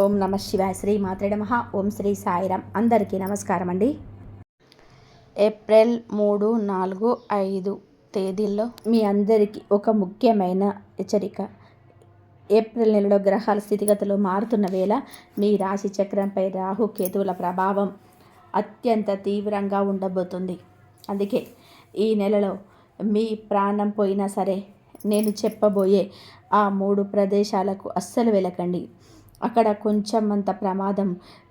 ఓం నమ శివాయ. శ్రీ మాత్రే నమః. ఓం శ్రీ సాయిరామ్. అందరికీ నమస్కారం అండి. ఏప్రిల్ 3, 4, 5 తేదీల్లో మీ అందరికీ ఒక ముఖ్యమైన హెచ్చరిక. ఏప్రిల్ నెలలో గ్రహాల స్థితిగతులు మారుతున్న వేళ మీ రాశి చక్రంపై రాహు కేతువుల ప్రభావం అత్యంత తీవ్రంగా ఉండబోతుంది. అందుకే ఈ నెలలో మీ ప్రాణం పోయినా సరే నేను చెప్పబోయే ఆ 3 ప్రదేశాలకు అస్సలు వెళ్ళకండి. అక్కడ కొంచెం అంత ప్రమాదం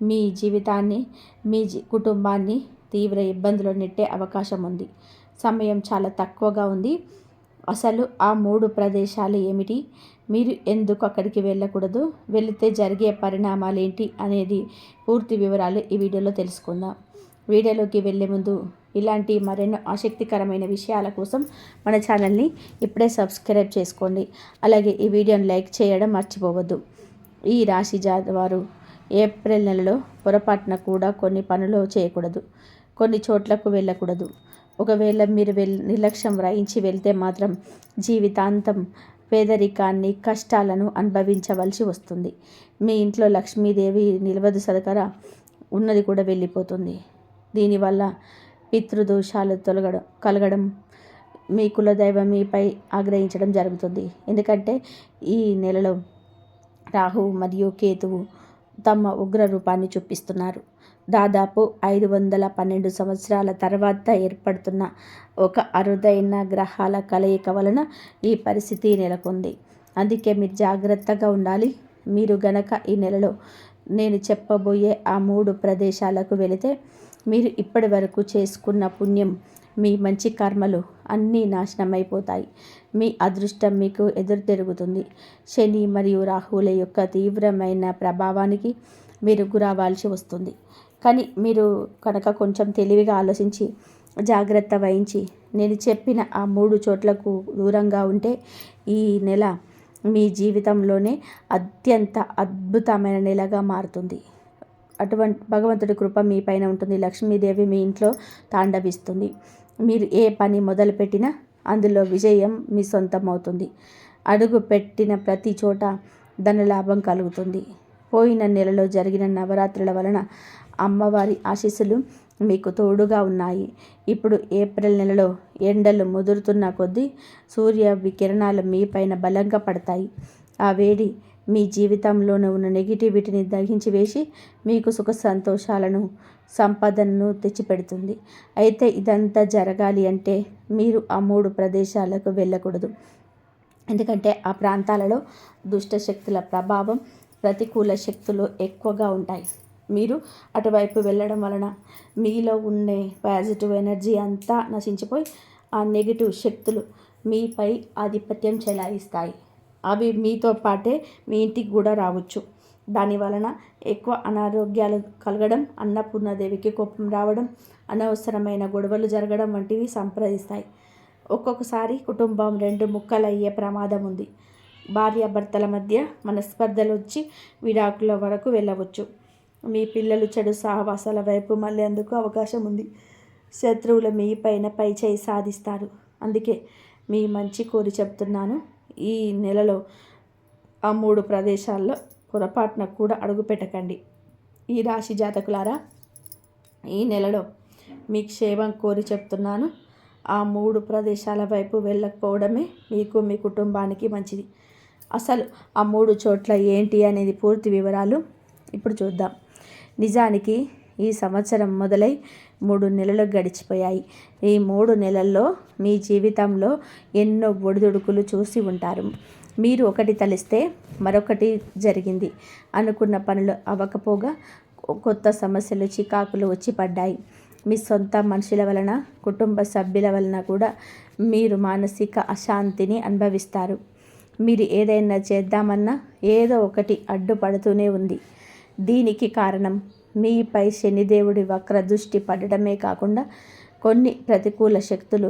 మీ జీవితాన్ని, మీ కుటుంబాన్ని తీవ్ర ఇబ్బందులు నెట్టే అవకాశం ఉంది. సమయం చాలా తక్కువగా ఉంది. అసలు ఆ 3 ప్రదేశాలు ఏమిటి, మీరు ఎందుకు అక్కడికి వెళ్ళకూడదు, వెళితే జరిగే పరిణామాలు ఏంటి అనేది పూర్తి వివరాలు ఈ వీడియోలో తెలుసుకుందాం. వీడియోలోకి వెళ్ళే ముందు ఇలాంటి మరెన్నో ఆసక్తికరమైన విషయాల కోసం మన ఛానల్ని ఇప్పుడే సబ్స్క్రైబ్ చేసుకోండి. అలాగే ఈ వీడియోని లైక్ చేయడం మర్చిపోవద్దు. ఈ రాశి వారు ఏప్రిల్ నెలలో పొరపాటున కూడా కొన్ని పనులు చేయకూడదు, కొన్ని చోట్లకు వెళ్ళకూడదు. ఒకవేళ మీరు నిర్లక్ష్యం వహించి వెళ్తే మాత్రం జీవితాంతం పేదరికాన్ని, కష్టాలను అనుభవించవలసి వస్తుంది. మీ ఇంట్లో లక్ష్మీదేవి నిలవదు, సదకర ఉన్నది కూడా వెళ్ళిపోతుంది. దీనివల్ల పితృదోషాలు కలగడం, మీ కులదైవం మీపై ఆగ్రహించడం జరుగుతుంది. ఎందుకంటే ఈ నెలలో రాహువు మరియు కేతువు తమ ఉగ్ర రూపాన్ని చూపిస్తున్నారు. దాదాపు 512 సంవత్సరాల తర్వాత ఏర్పడుతున్న ఒక అరుదైన గ్రహాల కలయిక వలన ఈ పరిస్థితి నెలకొంది. అందుకే మీరు జాగ్రత్తగా ఉండాలి. మీరు గనక ఈ నెలలో నేను చెప్పబోయే ఆ 3 ప్రదేశాలకు వెళితే మీరు ఇప్పటి వరకు చేసుకున్న పుణ్యం, మీ మంచి కర్మలు అన్నీ నాశనమైపోతాయి. మీ అదృష్టం మీకు ఎదురు తిరుగుతుంది. శని మరియు రాహువుల యొక్క తీవ్రమైన ప్రభావానికి మీరు గురవ్వాల్సి వస్తుంది. కానీ మీరు కనుక కొంచెం తెలివిగా ఆలోచించి జాగ్రత్త వహించి నేను చెప్పిన ఆ 3 చోట్లకు దూరంగా ఉంటే ఈ నెల మీ జీవితంలోనే అత్యంత అద్భుతమైన నెలగా మారుతుంది. అటువంటి భగవంతుడి కృప మీ పైన ఉంటుంది. లక్ష్మీదేవి మీ ఇంట్లో తాండవిస్తుంది. మీరు ఏ పని మొదలుపెట్టినా అందులో విజయం మీ సొంతం అవుతుంది. అడుగు పెట్టిన ప్రతి చోట ధనలాభం కలుగుతుంది. పోయిన నెలలో జరిగిన నవరాత్రుల వలన అమ్మవారి ఆశీస్సులు మీకు తోడుగా ఉన్నాయి. ఇప్పుడు ఏప్రిల్ నెలలో ఎండలు ముదురుతున్న కొద్దీ సూర్య వికిరణాలు మీ పైన బలంగా పడతాయి. ఆ వేడి మీ జీవితంలోనే ఉన్న నెగిటివిటీని దహించి వేసి మీకు సుఖ సంతోషాలను, సంపదను తెచ్చిపెడుతుంది. అయితే ఇదంతా జరగాలి అంటే మీరు ఆ 3 ప్రదేశాలకు వెళ్ళకూడదు. ఎందుకంటే ఆ ప్రాంతాలలో దుష్ట శక్తుల ప్రభావం, ప్రతికూల శక్తులు ఎక్కువగా ఉంటాయి. మీరు అటువైపు వెళ్ళడం వలన మీలో ఉండే పాజిటివ్ ఎనర్జీ అంతా నశించిపోయి ఆ నెగిటివ్ శక్తులు మీపై ఆధిపత్యం చెలాయిస్తాయి. అవి మీతో పాటే మీ ఇంటికి కూడా రావచ్చు. దాని వలన ఎక్కువ అనారోగ్యాలు కలగడం, అన్నపూర్ణాదేవికి కోపం రావడం, అనవసరమైన గొడవలు జరగడం వంటివి సంప్రదిస్తాయి. ఒక్కొక్కసారి కుటుంబం 2 ముక్కలయ్యే ప్రమాదం ఉంది. భార్యాభర్తల మధ్య మనస్పర్ధలు వచ్చి విడాకుల వరకు వెళ్ళవచ్చు. మీ పిల్లలు చెడు సహవాసాల వైపు మళ్ళేందుకు అవకాశం ఉంది. శత్రువులు మీ పైన పైచేయి సాధిస్తారు. అందుకే మీ మంచి కోరి చెప్తున్నాను. ఈ నెలలో ఆ 3 ప్రదేశాల్లో పొరపాటున కూడా అడుగుపెట్టకండి. ఈ రాశి జాతకులారా, ఈ నెలలో మీ క్షేమం కోరి చెప్తున్నాను. ఆ 3 ప్రదేశాల వైపు వెళ్ళకపోవడమే మీకు, మీ కుటుంబానికి మంచిది. అసలు ఆ 3 చోట్ల ఏంటి అనేది పూర్తి వివరాలు ఇప్పుడు చూద్దాం. నిజానికి ఈ సంవత్సరం మొదలై 3 నెలలు గడిచిపోయాయి. ఈ 3 నెలల్లో మీ జీవితంలో ఎన్నో ఒడిదుడుకులు చూసి ఉంటారు. మీరు ఒకటి తలిస్తే మరొకటి జరిగింది. అనుకున్న పనులు అవ్వకపోగా కొత్త సమస్యలు, చికాకులు వచ్చి పడ్డాయి. మీ సొంత మనుషుల వలన, కుటుంబ సభ్యుల వలన కూడా మీరు మానసిక అశాంతిని అనుభవిస్తారు. మీరు ఏదైనా చేద్దామన్నా ఏదో ఒకటి అడ్డుపడుతూనే ఉంది. దీనికి కారణం మీపై శనిదేవుడి వక్ర దృష్టి పడడమే కాకుండా కొన్ని ప్రతికూల శక్తులు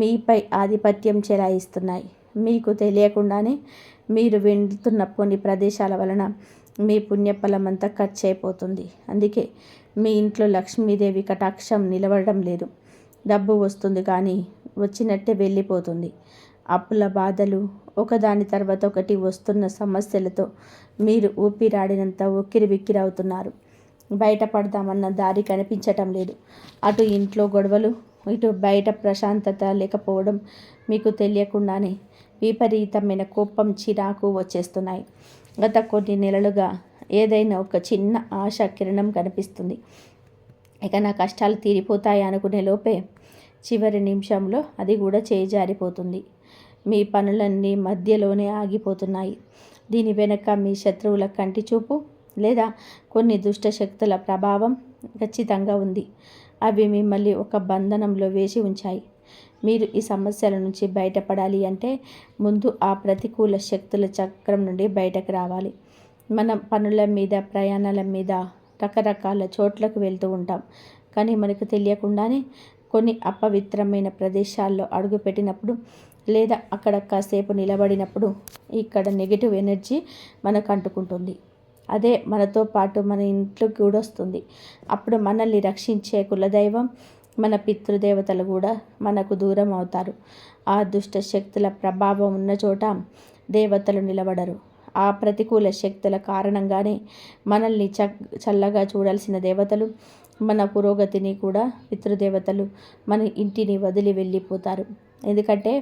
మీపై ఆధిపత్యం చెలాయిస్తున్నాయి. మీకు తెలియకుండానే మీరు వెళ్తున్న కొన్ని ప్రదేశాల వలన మీ పుణ్యఫలం అంతా ఖర్చు అయిపోతుంది. అందుకే మీ ఇంట్లో లక్ష్మీదేవి కటాక్షం నిలవడం లేదు. డబ్బు వస్తుంది కానీ వచ్చినట్టే వెళ్ళిపోతుంది. అప్పుల బాధలు, ఒకదాని తర్వాత ఒకటి వస్తున్న సమస్యలతో మీరు ఊపిరాడినంత ఉక్కిరిబిక్కిరవుతున్నారు. బయటపడదామన్న దారి కనిపించటం లేదు. అటు ఇంట్లో గొడవలు, ఇటు బయట ప్రశాంతత లేకపోవడం మీకు తెలియకుండానే విపరీతమైన కోపం, చిరాకు వచ్చేస్తున్నాయి. గత కొన్ని నెలలుగా ఏదైనా ఒక చిన్న ఆశ కిరణం కనిపిస్తుంది. ఇక నా కష్టాలు తీరిపోతాయి అనుకునే లోపే చివరి నిమిషంలో అది కూడా చేజారిపోతుంది. మీ పనులన్నీ మధ్యలోనే ఆగిపోతున్నాయి. దీని వెనక మీ శత్రువుల కంటి చూపు లేదా కొన్ని దుష్ట శక్తుల ప్రభావం ఖచ్చితంగా ఉంది. అవి మిమ్మల్ని ఒక బంధనంలో వేసి ఉంచాయి. మీరు ఈ సమస్యల నుంచి బయటపడాలి అంటే ముందు ఆ ప్రతికూల శక్తుల చక్రం నుండి బయటకు రావాలి. మనం పనుల మీద, ప్రయాణాల మీద రకరకాల చోట్లకు వెళ్తూ ఉంటాం. కానీ మనకు తెలియకుండానే కొన్ని అపవిత్రమైన ప్రదేశాల్లో అడుగుపెట్టినప్పుడు లేదా అక్కడ కాసేపు నిలబడినప్పుడు ఇక్కడ నెగిటివ్ ఎనర్జీ మనకు అంటుకుంటుంది. అదే మనతో పాటు మన ఇంట్లోకి కూడా వస్తుంది. అప్పుడు మనల్ని రక్షించే కులదైవం, మన పితృదేవతలు కూడా మనకు దూరం అవుతారు. ఆ దుష్ట శక్తుల ప్రభావం ఉన్న చోట దేవతలు నిలబడరు. ఆ ప్రతికూల శక్తుల కారణంగానే మనల్ని చల్లగా చూడాల్సిన దేవతలు, మన పురోగతిని కూడా పితృదేవతలు మన ఇంటిని వదిలి వెళ్ళిపోతారు. ఎందుకంటే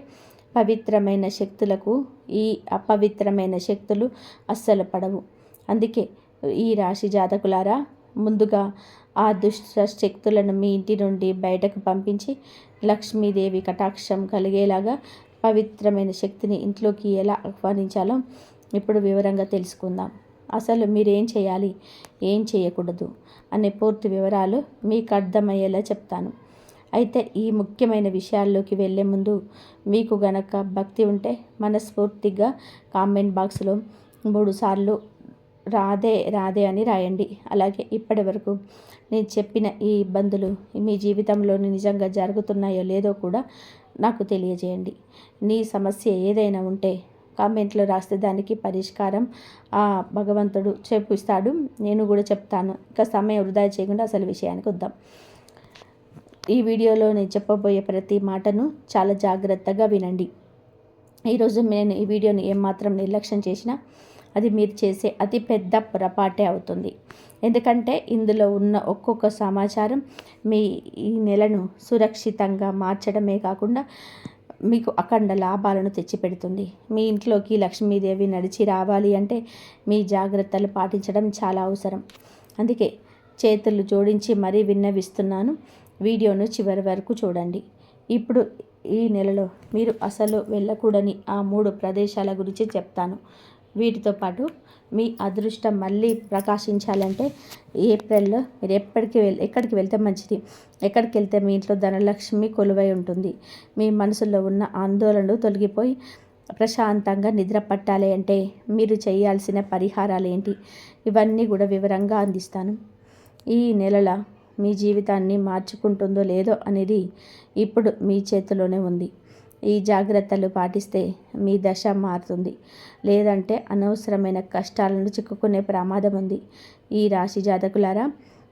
పవిత్రమైన శక్తులకు ఈ అపవిత్రమైన శక్తులు అస్సలు పడవు. అందుకే ఈ రాశి జాతకులారా, ముందుగా ఆ దుష్ట శక్తులను మీ ఇంటి నుండి బయటకు పంపించి లక్ష్మీదేవి కటాక్షం కలిగేలాగా పవిత్రమైన శక్తిని ఇంట్లోకి ఎలా ఆహ్వానించాలో ఇప్పుడు వివరంగా తెలుసుకుందాం. అసలు మీరేం చేయాలి, ఏం చేయకూడదు అనే పూర్తి వివరాలు మీకు అర్థమయ్యేలా చెప్తాను. అయితే ఈ ముఖ్యమైన విషయాల్లోకి వెళ్ళే ముందు మీకు గనక భక్తి ఉంటే మనస్ఫూర్తిగా కామెంట్ బాక్స్లో 3 సార్లు రాధే రాధే అని రాయండి. అలాగే ఇప్పటి వరకు నేను చెప్పిన ఈ ఇబ్బందులు మీ జీవితంలో నిజంగా జరుగుతున్నాయో లేదో కూడా నాకు తెలియజేయండి. నీ సమస్య ఏదైనా ఉంటే కామెంట్లో రాస్తే దానికి పరిష్కారం ఆ భగవంతుడు చూపిస్తాడు, నేను కూడా చెప్తాను. ఇంకా సమయం వృధా చేయకుండా అసలు విషయానికి వద్దాం. ఈ వీడియోలో నేను చెప్పబోయే ప్రతి మాటను చాలా జాగ్రత్తగా వినండి. ఈరోజు నేను ఈ వీడియోని ఏమాత్రం నిర్లక్ష్యం చేసినా అది మీరు చేసే అతి పెద్ద పొరపాటే అవుతుంది. ఎందుకంటే ఇందులో ఉన్న ఒక్కొక్క సమాచారం మీ ఈ నెలను సురక్షితంగా మార్చడమే కాకుండా మీకు అఖండ లాభాలను తెచ్చిపెడుతుంది. మీ ఇంట్లోకి లక్ష్మీదేవి నడిచి రావాలి అంటే మీ జాగ్రత్తలు పాటించడం చాలా అవసరం. అందుకే చేతులు జోడించి మరీ విన్నవిస్తున్నాను, వీడియోను చివరి వరకు చూడండి. ఇప్పుడు ఈ నెలలో మీరు అసలు వెళ్ళకూడని ఆ 3 ప్రదేశాల గురించి చెప్తాను. వీటితో పాటు మీ అదృష్టం మళ్ళీ ప్రకాశించాలంటే ఏప్రిల్లో మీరు ఎక్కడికి వెళ్తే మంచిది, ఎక్కడికి వెళ్తే మీ ఇంట్లో ధనలక్ష్మి కొలువై ఉంటుంది, మీ మనసులో ఉన్న ఆందోళనలు తొలగిపోయి ప్రశాంతంగా నిద్ర పట్టాలి అంటే మీరు చేయాల్సిన పరిహారాలు ఏంటి, ఇవన్నీ కూడా వివరంగా అందిస్తాను. ఈ నెలల మీ జీవితాన్ని మార్చుకుంటుందో లేదో అనేది ఇప్పుడు మీ చేతిలోనే ఉంది. ఈ జాగ్రత్తలు పాటిస్తే మీ దశ మారుతుంది, లేదంటే అనవసరమైన కష్టాలను చిక్కుకునే ప్రమాదం ఉంది. ఈ రాశి జాతకులారా,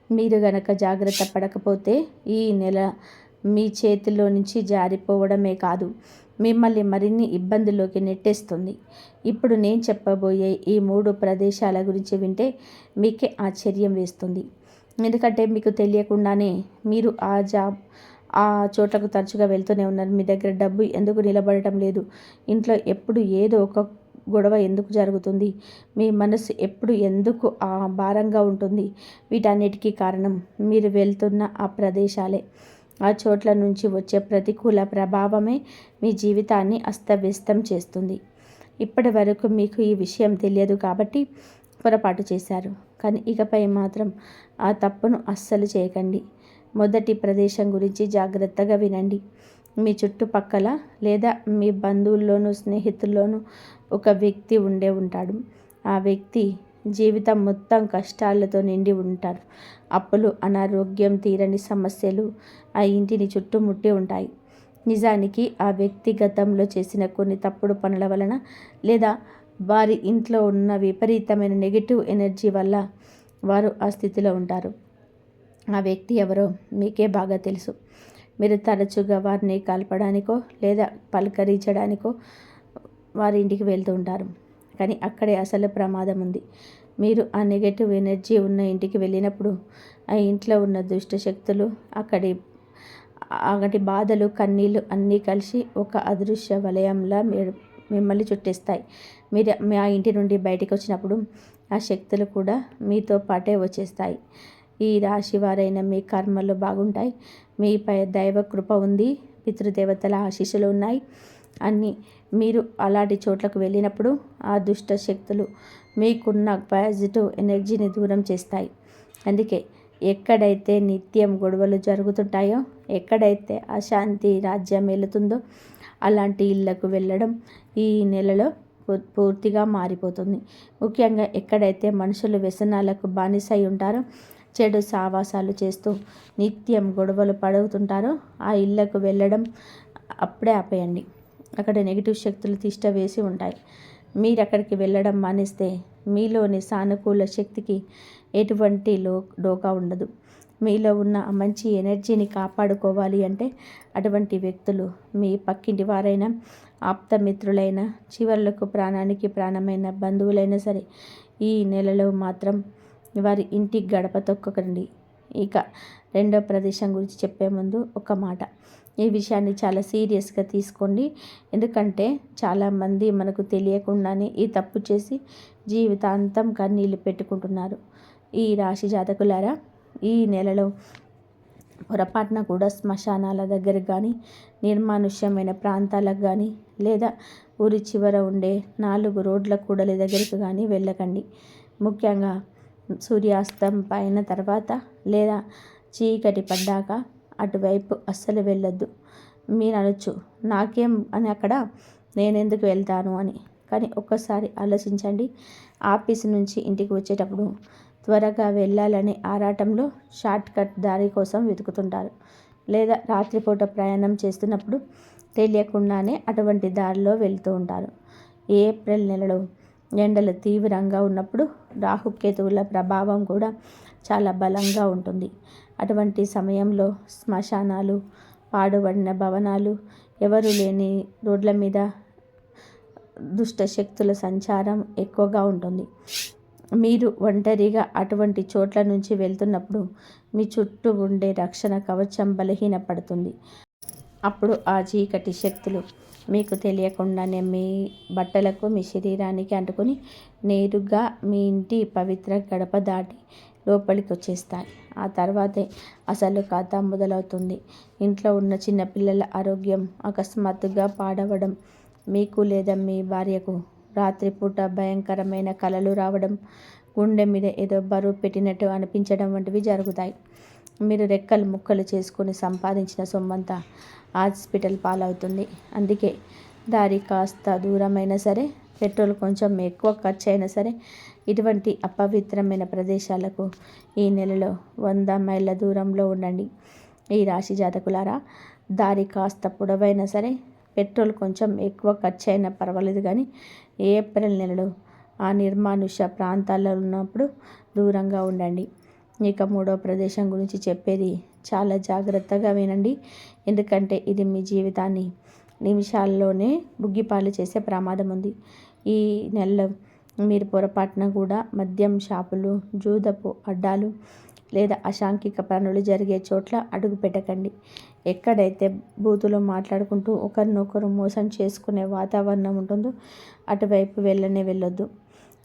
మీరు గనక జాగ్రత్త పడకపోతే ఈ నెల మీ చేతిలో నుంచి జారిపోవడమే కాదు, మిమ్మల్ని మరిన్ని ఇబ్బందుల్లోకి నెట్టేస్తుంది. ఇప్పుడు నేను చెప్పబోయే ఈ 3 ప్రదేశాల గురించి వింటే మీకే ఆశ్చర్యం వేస్తుంది. ఎందుకంటే మీకు తెలియకుండానే మీరు ఆ చోట్లకు తరచుగా వెళ్తూనే ఉన్నారు. మీ దగ్గర డబ్బు ఎందుకు నిలబడటం లేదు, ఇంట్లో ఎప్పుడు ఏదో ఒక గొడవ ఎందుకు జరుగుతుంది, మీ మనసు ఎప్పుడు ఎందుకు భారంగా ఉంటుంది, వీటన్నిటికీ కారణం మీరు వెళ్తున్న ఆ ప్రదేశాలే. ఆ చోట్ల నుంచి వచ్చే ప్రతికూల ప్రభావమే మీ జీవితాన్ని అస్తవ్యస్తం చేస్తుంది. ఇప్పటి వరకు మీకు ఈ విషయం తెలియదు కాబట్టి పొరపాటు చేశారు. కానీ ఇకపై మాత్రం ఆ తప్పును అస్సలు చేయకండి. మొదటి ప్రదేశం గురించి జాగ్రత్తగా వినండి. మీ చుట్టుపక్కల లేదా మీ బంధువుల్లోనూ స్నేహితుల్లోనూ ఒక వ్యక్తి ఉంటాడు. ఆ వ్యక్తి జీవితం మొత్తం కష్టాలతో నిండి ఉంటారు. అప్పులు, అనారోగ్యం, తీరని సమస్యలు ఆ ఇంటిని చుట్టుముట్టి ఉంటాయి. నిజానికి ఆ వ్యక్తి గతంలో చేసిన కొన్ని తప్పుడు పనుల వలన లేదా వారి ఇంట్లో ఉన్న విపరీతమైన నెగిటివ్ ఎనర్జీ వల్ల వారు ఆ స్థితిలో ఉంటారు. ఆ వ్యక్తి ఎవరో మీకే బాగా తెలుసు. మీరు తరచుగా వారిని కలపడానికో లేదా పలకరించడానికో వారి ఇంటికి వెళ్తూ ఉంటారు. కానీ అక్కడే అసలు ప్రమాదం ఉంది. మీరు ఆ నెగటివ్ ఎనర్జీ ఉన్న ఇంటికి వెళ్ళినప్పుడు ఆ ఇంట్లో ఉన్న దుష్ట శక్తులు, అక్కడి బాధలు, కన్నీళ్ళు అన్నీ కలిసి ఒక అదృశ్య వలయంలా మిమ్మల్ని చుట్టేస్తాయి. మీరు ఆ ఇంటి నుండి బయటికి వచ్చినప్పుడు ఆ శక్తులు కూడా మీతో పాటే వచ్చేస్తాయి. ఈ రాశి వారైన మీ కర్మలు బాగుంటాయి. మీపై దైవ కృప ఉంది. పితృదేవతల ఆశీస్సులు ఉన్నాయి. అన్నీ మీరు అలాంటి చోట్లకు వెళ్ళినప్పుడు ఆ దుష్ట శక్తులు మీకున్న పాజిటివ్ ఎనర్జీని దూరం చేస్తాయి. అందుకే ఎక్కడైతే నిత్యం గొడవలు జరుగుతుంటాయో, ఎక్కడైతే అశాంతి రాజ్యం వెళుతుందో అలాంటి ఇళ్లకు వెళ్ళడం ఈ నెలలో పూర్తిగా మారిపోతుంది. ముఖ్యంగా ఎక్కడైతే మనుషులు వ్యసనాలకు బానిసై ఉంటారో, చెడు సావాసాలు చేస్తూ నిత్యం గొడవలు పడుతుంటారో ఆ ఇళ్లకు వెళ్ళడం అప్పుడే ఆపేయండి. అక్కడ నెగిటివ్ శక్తులు తిష్ట వేసి ఉంటాయి. మీరు అక్కడికి వెళ్ళడం మానేస్తే మీలోని సానుకూల శక్తికి ఎటువంటి డోకా ఉండదు. మీలో ఉన్న మంచి ఎనర్జీని కాపాడుకోవాలి అంటే అటువంటి వ్యక్తులు మీ పక్కింటి వారైనా, ఆప్తమిత్రులైనా, చివర్లకు ప్రాణానికి ప్రాణమైన బంధువులైనా సరే ఈ నెలలో మాత్రం వారి ఇంటి గడప తొక్కకండి. ఇక రెండో ప్రదేశం గురించి చెప్పే ముందు ఒక మాట, ఈ విషయాన్ని చాలా సీరియస్గా తీసుకోండి. ఎందుకంటే చాలామంది మనకు తెలియకుండానే ఈ తప్పు చేసి జీవితాంతం కన్నీళ్ళు పెట్టుకుంటున్నారు. ఈ రాశి జాతకులారా, ఈ నెలలో పొరపాటున కూడా శ్మశానాల దగ్గరకు కానీ, నిర్మానుష్యమైన ప్రాంతాలకు కానీ, లేదా ఊరి చివర ఉండే 4 రోడ్ల కూడలి దగ్గరకు కానీ వెళ్ళకండి. ముఖ్యంగా సూర్యాస్తం పైన తర్వాత లేదా చీకటి పడ్డాక అటువైపు అస్సలు వెళ్ళొద్దు. మీరు అనొచ్చు, నాకేం అని అక్కడ నేనెందుకు వెళ్తాను అని. కానీ ఒక్కసారి ఆలోచించండి. ఆఫీసు నుంచి ఇంటికి వచ్చేటప్పుడు త్వరగా వెళ్ళాలనే ఆరాటంలో షార్ట్కట్ దారి కోసం వెతుకుతుంటారు. లేదా రాత్రిపూట ప్రయాణం చేస్తున్నప్పుడు తెలియకుండానే అటువంటి దారిలో వెళ్తూ ఉంటారు. ఏప్రిల్ నెలలో ఎండలు తీవ్రంగా ఉన్నప్పుడు రాహుకేతువుల ప్రభావం కూడా చాలా బలంగా ఉంటుంది. అటువంటి సమయంలో శ్మశానాలు, పాడుబడిన భవనాలు, ఎవరు లేని రోడ్ల మీద దుష్ట శక్తుల సంచారం ఎక్కువగా ఉంటుంది. మీరు ఒంటరిగా అటువంటి చోట్ల నుంచి వెళ్తున్నప్పుడు మీ చుట్టూ ఉండే రక్షణ కవచం బలహీనపడుతుంది. అప్పుడు ఆ చీకటి శక్తులు మీకు తెలియకుండానే మీ బట్టలకు, మీ శరీరానికి అంటుకొని నేరుగా మీ ఇంటి పవిత్ర గడప దాటి లోపలికి వచ్చేస్తాయి. ఆ తర్వాతే అసలు కథ మొదలవుతుంది. ఇంట్లో ఉన్న చిన్నపిల్లల ఆరోగ్యం అకస్మాత్తుగా పాడవడం, మీకు లేదా మీ భార్యకు రాత్రిపూట భయంకరమైన కలలు రావడం, గుండె మీద ఏదో బరువు పెట్టినట్టు అనిపించడం వంటివి జరుగుతాయి. మీరు రెక్కలు ముక్కలు చేసుకొని సంపాదించిన సొమ్మంతా హాస్పిటల్ పాలవుతుంది. అందుకే దారి కాస్త దూరమైనా సరే, పెట్రోల్ కొంచెం ఎక్కువ ఖర్చు అయినా సరే ఇటువంటి అపవిత్రమైన ప్రదేశాలకు ఈ నెలలో 100 మైళ్ళ దూరంలో ఉండండి. ఈ రాశి జాతకులారా, దారి కాస్త పొడవైనా సరే, పెట్రోల్ కొంచెం ఎక్కువ ఖర్చు అయినా పర్వాలేదు, కానీ ఏప్రిల్ నెలలో ఆ నిర్మానుష్య ప్రాంతాల్లో ఉన్నప్పుడు దూరంగా ఉండండి. ఇక మూడో ప్రదేశం గురించి చెప్పేది చాలా జాగ్రత్తగా వినండి. ఎందుకంటే ఇది మీ జీవితాన్ని నిమిషాల్లోనే బుగ్గిపాలు చేసే ప్రమాదం ఉంది. ఈ నెలలో మీరు పొరపాటున కూడా మద్యం షాపులు, జూదపు అడ్డాలు లేదా అసాంఘిక పనులు జరిగే చోట్ల అడుగు పెట్టకండి. ఎక్కడైతే బూతులు మాట్లాడుకుంటూ ఒకరినొకరు మోసం చేసుకునే వాతావరణం ఉంటుందో అటువైపు వెళ్ళొద్దు.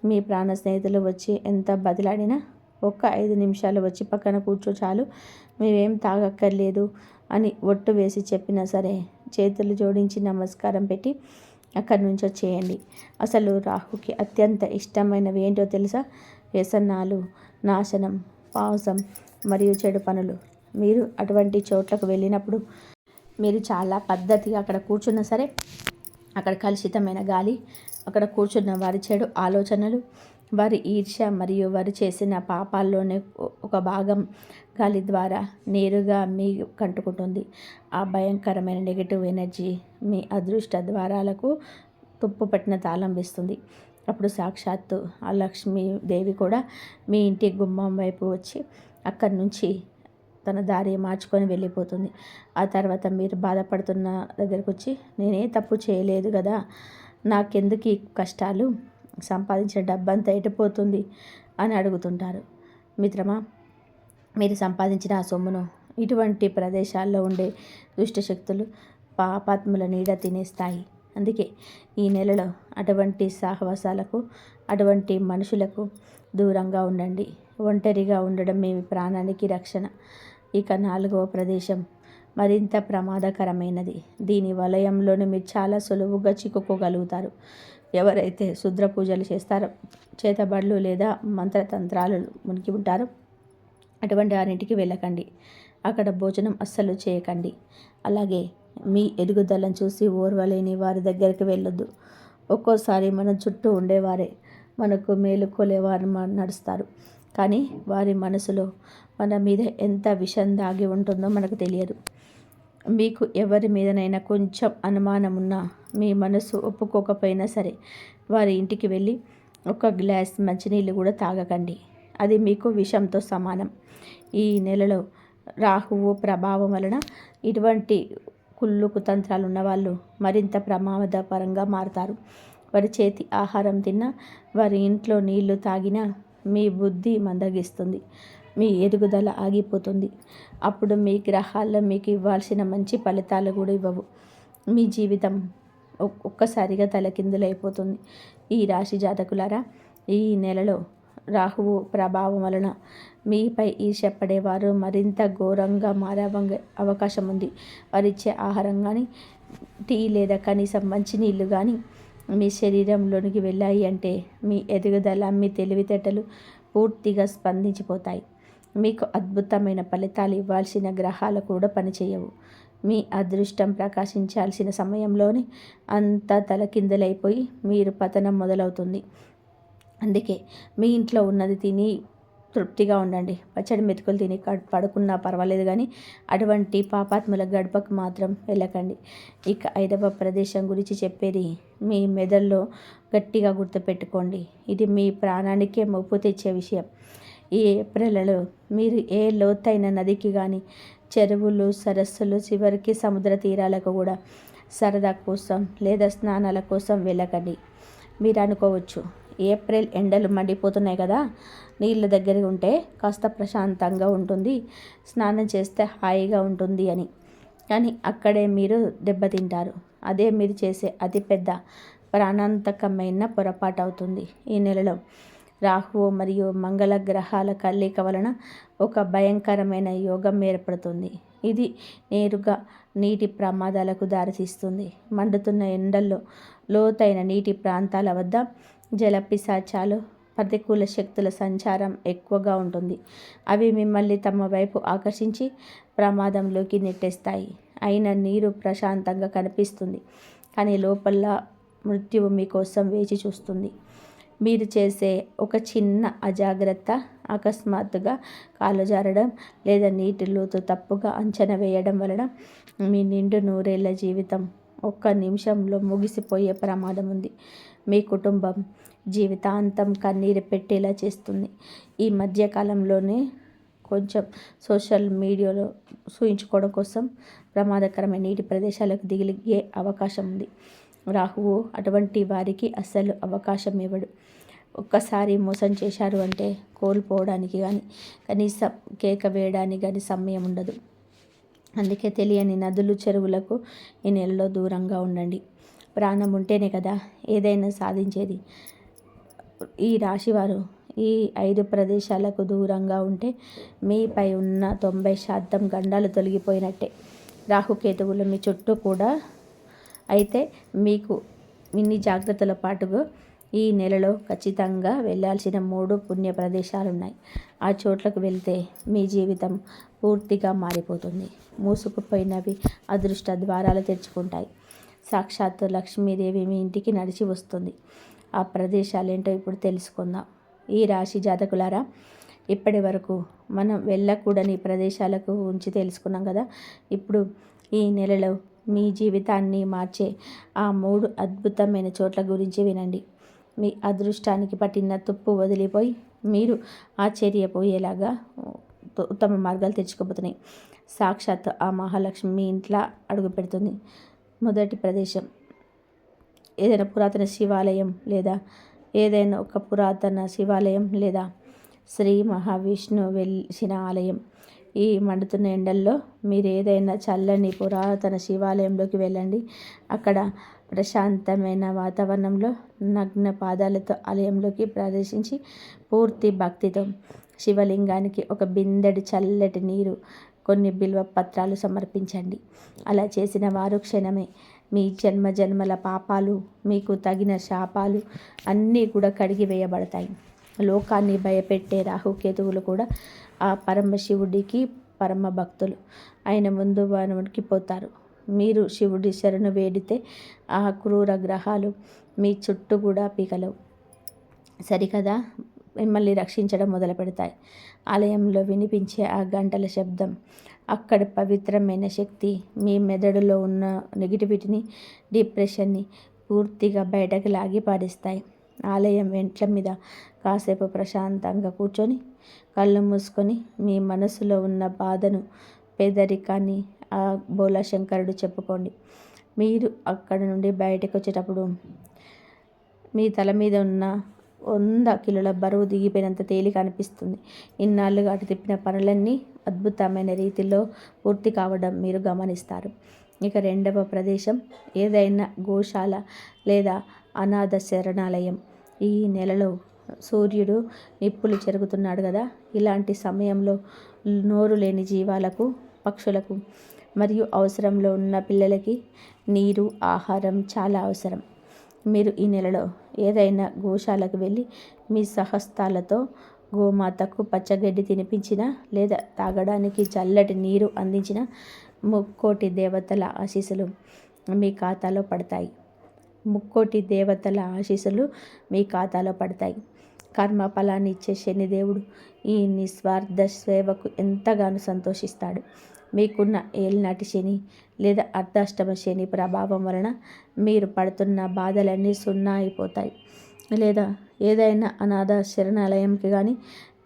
మీ ప్రాణ స్నేహితులు వచ్చి ఎంత బతిలాడినా ఒక్క 5 నిమిషాలు వచ్చి పక్కన కూర్చో చాలు, మేమేం తాగక్కర్లేదు అని ఒట్టు వేసి చెప్పినా సరే చేతులు జోడించి నమస్కారం పెట్టి అక్కడి నుంచి వచ్చేయండి. అసలు రాహుకి అత్యంత ఇష్టమైనవి ఏంటో తెలుసా? వ్యసనాలు, నాశనం, పాసం మరియు చెడు పనులు. మీరు అటువంటి చోట్లకు వెళ్ళినప్పుడు మీరు చాలా పద్ధతిగా అక్కడ కూర్చున్నా సరే, అక్కడ కలుషితమైన గాలి, అక్కడ కూర్చున్న వారి చెడు ఆలోచనలు, వారి ఈర్ష్య మరియు వారు చేసిన పాపాల్లోనే ఒక భాగం గాలి ద్వారా నేరుగా మీ కంటుకుంటుంది. ఆ భయంకరమైన నెగిటివ్ ఎనర్జీ మీ అదృష్ట ద్వారాలకు తుప్పు పట్టిన తాళం వేస్తుంది. అప్పుడు సాక్షాత్తు ఆ లక్ష్మీదేవి కూడా మీ ఇంటి గుమ్మం వైపు వచ్చి అక్కడి నుంచి తన దారి మార్చుకొని వెళ్ళిపోతుంది. ఆ తర్వాత మీరు బాధపడుతున్న దగ్గరకు వచ్చి నేనే తప్పు చేయలేదు కదా, నాకెందుకు ఈ కష్టాలు, సంపాదించిన డబ్బంతా ఎటుపోతుంది అని అడుగుతుంటారు. మిత్రమా, మీరు సంపాదించిన ఆ సొమ్మును ఇటువంటి ప్రదేశాల్లో ఉండే దుష్టశక్తులు, పాపాత్ముల నీడ తినేస్తాయి. అందుకే ఈ నెలలో అటువంటి సహవాసాలకు, అటువంటి మనుషులకు దూరంగా ఉండండి. ఒంటరిగా ఉండడం మీ ప్రాణానికి రక్షణ. ఇక 4వ ప్రదేశం మరింత ప్రమాదకరమైనది. దీని వలయంలోనే మీరు చాలా సులువుగా చిక్కుకోగలుగుతారు. ఎవరైతే శుద్ర పూజలు చేస్తారో, చేతబడులు లేదా మంత్రతంత్రాలు మునిగి ఉంటారో అటువంటి వారింటికి వెళ్ళకండి. అక్కడ భోజనం అస్సలు చేయకండి. అలాగే మీ ఎదుగుదలను చూసి ఓర్వలేని వారి దగ్గరికి వెళ్ళొద్దు. ఒక్కోసారి మన చుట్టూ ఉండేవారే మనకు మేలుకోలేవారు నడుస్తారు. కానీ వారి మనసులో మన మీద ఎంత విషం దాగి ఉంటుందో మనకు తెలియదు. మీకు ఎవరి మీదనైనా కొంచెం అనుమానం ఉన్నా, మీ మనసు ఒప్పుకోకపోయినా సరే, వారి ఇంటికి వెళ్ళి ఒక గ్లాస్ మంచినీళ్ళు కూడా తాగకండి. అది మీకు విషంతో సమానం. ఈ నెలలో రాహువు ప్రభావం వలన ఇటువంటి కుళ్ళు కుతంత్రాలు ఉన్నవాళ్ళు మరింత ప్రమాదపరంగా మారుతారు. వారి చేతి ఆహారం తిన్నా, వారి ఇంట్లో నీళ్లు తాగినా మీ బుద్ధి మందగిస్తుంది, మీ ఎదుగుదల ఆగిపోతుంది. అప్పుడు మీ గ్రహాల్లో మీకు ఇవ్వాల్సిన మంచి ఫలితాలు కూడా ఇవ్వవు. మీ జీవితం ఒక్కసారిగా తలకిందులైపోతుంది. ఈ రాశి జాతకులారా, ఈ నెలలో రాహువు ప్రభావం వలన మీపై ఈర్ష్యపడేవారు మరింత ఘోరంగా మారే అవకాశం ఉంది. వారిచ్చే ఆహారం కానీ, టీ లేదా కనీసం మంచినీళ్ళు కానీ మీ శరీరంలోనికి వెళ్ళాయి అంటే మీ ఎదుగుదల, మీ తెలివితేటలు పూర్తిగా స్పందించిపోతాయి. మీకు అద్భుతమైన ఫలితాలు ఇవ్వాల్సిన గ్రహాలు కూడా పనిచేయవు. మీ అదృష్టం ప్రకాశించాల్సిన సమయంలోనే అంతా తలకిందులైపోయి మీరు పతనం మొదలవుతుంది. అందుకే మీ ఇంట్లో ఉన్నది తిని తృప్తిగా ఉండండి. పచ్చడి మెతుకులు తిని పడుకున్నా పర్వాలేదు, కానీ అటువంటి పాపాత్ముల గడపకు మాత్రం వెళ్ళకండి. ఇక 5వ ప్రదేశం గురించి చెప్పేది మీ మెదడులో గట్టిగా గుర్తుపెట్టుకోండి. ఇది మీ ప్రాణానికే ముప్పు తెచ్చే విషయం. ఈ ఏప్రిల్లో మీరు ఏ లోతైన నదికి కానీ, చెరువులు, సరస్సులు, చివరికి సముద్ర తీరాలకు కూడా సరదా కోసం లేదా స్నానాల కోసం వెళ్ళకండి. మీరు అనుకోవచ్చు, ఏప్రిల్ ఎండలు మండిపోతున్నాయి కదా, నీళ్ళ దగ్గర ఉంటే కాస్త ప్రశాంతంగా ఉంటుంది, స్నానం చేస్తే హాయిగా ఉంటుంది అని. కానీ అక్కడే మీరు దెబ్బతింటారు. అదే మీరు చేసే అతిపెద్ద ప్రాణాంతకమైన పొరపాటు అవుతుంది. ఈ నెలలో రాహువు మరియు మంగళ గ్రహాల కలయిక వలన ఒక భయంకరమైన యోగం ఏర్పడుతుంది. ఇది నేరుగా నీటి ప్రమాదాలకు దారితీస్తుంది. మండుతున్న ఎండల్లో లోతైన నీటి ప్రాంతాల వద్ద జలపిశాచాలు, ప్రతికూల శక్తుల సంచారం ఎక్కువగా ఉంటుంది. అవి మిమ్మల్ని తమ వైపు ఆకర్షించి ప్రమాదంలోకి నెట్టేస్తాయి. అయినా నీరు ప్రశాంతంగా కనిపిస్తుంది, కానీ లోపల మృత్యువు మీకోసం వేచి చూస్తుంది. మీరు చేసే ఒక చిన్న అజాగ్రత్త, అకస్మాత్తుగా కాలు జారడం లేదా నీటి లోతు తప్పుగా అంచనా వేయడం వలన మీ నిండు నూరేళ్ల జీవితం ఒక్క నిమిషంలో ముగిసిపోయే ప్రమాదం ఉంది. మీ కుటుంబం జీవితాంతం కన్నీరు పెట్టేలా చేస్తుంది. ఈ మధ్యకాలంలోనే కొంచెం సోషల్ మీడియాలో సూచించుకోవడం కోసం ప్రమాదకరమైన నీటి ప్రదేశాలకు దిగే అవకాశం ఉంది. రాహువు అటువంటి వారికి అస్సలు అవకాశం ఇవ్వడు. ఒక్కసారి మోసం చేశారు అంటే కోల్పోవడానికి కానీ, కనీసం కేక వేయడానికి కానీ సమయం ఉండదు. అందుకే తెలియని నదులు, చెరువులకు ఈ నెలలో దూరంగా ఉండండి. ప్రాణం ఉంటేనే కదా ఏదైనా సాధించేది. ఈ రాశివారు ఈ 5 ప్రదేశాలకు దూరంగా ఉంటే మీపై ఉన్న 90% గండాలు తొలగిపోయినట్టే. రాహుకేతువులు మీ చుట్టూ కూడా అయితే మీకు ఇన్ని జాగ్రత్తల పాటుగా ఈ నెలలో ఖచ్చితంగా వెళ్ళాల్సిన 3 పుణ్య ప్రదేశాలు ఉన్నాయి. ఆ చోట్లకు వెళ్తే మీ జీవితం పూర్తిగా మారిపోతుంది. మూసుకుపోయినవి అదృష్ట ద్వారాలు తెరుచుకుంటాయి. సాక్షాత్తు లక్ష్మీదేవి మీ ఇంటికి నడిచి వస్తుంది. ఆ ప్రదేశాలేంటో ఇప్పుడు తెలుసుకుందాం. ఈ రాశి జాతకులారా, ఇప్పటి వరకు మనం వెళ్ళకూడని ప్రదేశాలకు ఉంచి తెలుసుకున్నాం కదా. ఇప్పుడు ఈ నెలలో మీ జీవితాన్ని మార్చే ఆ 3 అద్భుతమైన చోట్ల గురించి వినండి. మీ అదృష్టానికి పట్టిన తుప్పు వదిలిపోయి మీరు ఆశ్చర్యపోయేలాగా ఉత్తమ మార్గాలు తెచ్చుకోబోతున్నాయి. సాక్షాత్ ఆ మహాలక్ష్మి మీ ఇంట్లో అడుగు పెడుతుంది. మొదటి ప్రదేశం ఏదైనా పురాతన శివాలయం లేదా శ్రీ మహావిష్ణు వెలిసిన ఆలయం. ఈ మండుతున్న ఎండల్లో మీరు ఏదైనా చల్లని పురాతన శివాలయంలోకి వెళ్ళండి. అక్కడ ప్రశాంతమైన వాతావరణంలో నగ్న పాదాలతో ఆలయంలోకి ప్రవేశించి పూర్తి భక్తితో శివలింగానికి ఒక బిందెడు చల్లటి నీరు, కొన్ని బిల్వ పత్రాలు సమర్పించండి. అలా చేసిన వారు క్షణమే మీ జన్మజన్మల పాపాలు, మీకు తగిన శాపాలు అన్నీ కూడా కడిగి వేయబడతాయి. లోకాన్ని భయపెట్టే రాహుకేతువులు కూడా ఆ పరమశివుడికి పరమ భక్తులు. ఆయన ముందు వణికిపోతారు. మీరు శివుడి శరణు వేడితే ఆ క్రూర గ్రహాలు మీ చుట్టూ కూడా పీకలవు. సరికదా మిమ్మల్ని రక్షించడం మొదలు పెడతాయి. ఆలయంలో వినిపించే ఆ గంటల శబ్దం, అక్కడి పవిత్రమైన శక్తి మీ మెదడులో ఉన్న నెగిటివిటీని, డిప్రెషన్ని పూర్తిగా బయటకు లాగి పాడిస్తాయి. ఆలయం వెంట్ల మీద కాసేపు ప్రశాంతంగా కూర్చొని కళ్ళు మూసుకొని మీ మనసులో ఉన్న బాధను, పేదరికాన్ని ఆ బోలాశంకరుడు చెప్పుకోండి. మీరు అక్కడ నుండి బయటకు వచ్చేటప్పుడు మీ తల మీద ఉన్న 100 కిలోల బరువు దిగిపోయినంత తేలిక అనిపిస్తుంది. ఇన్నాళ్ళుగా అటు తిప్పిన పనులన్నీ అద్భుతమైన రీతిలో పూర్తి కావడం మీరు గమనిస్తారు. ఇక రెండవ ప్రదేశం ఏదైనా గోశాల లేదా అనాథ శరణాలయం. ఈ నెలలో సూర్యుడు నిప్పులు చెరుగుతున్నాడు కదా. ఇలాంటి సమయంలో నోరు లేని జీవాలకు, పక్షులకు మరియు అవసరంలో ఉన్న పిల్లలకి నీరు, ఆహారం చాలా అవసరం. మీరు ఈ నెలలో ఏదైనా గోశాలకు వెళ్ళి మీ స్వహస్తాలతో గోమాతకు పచ్చగడ్డి తినిపించినా లేదా తాగడానికి చల్లటి నీరు అందించిన ముక్కోటి దేవతల ఆశీస్సులు మీ ఖాతాలో పడతాయి. కర్మ ఫలాన్ని ఇచ్చే శనిదేవుడు ఈ నిస్వార్థ సేవకు ఎంతగానో సంతోషిస్తాడు. మీకున్న ఏలినాటి శని లేదా అర్ధాష్టమ శని ప్రభావం వలన మీరు పడుతున్న బాధలన్నీ సున్నా అయిపోతాయి. లేదా ఏదైనా అనాథ శరణాలయంకి కానీ,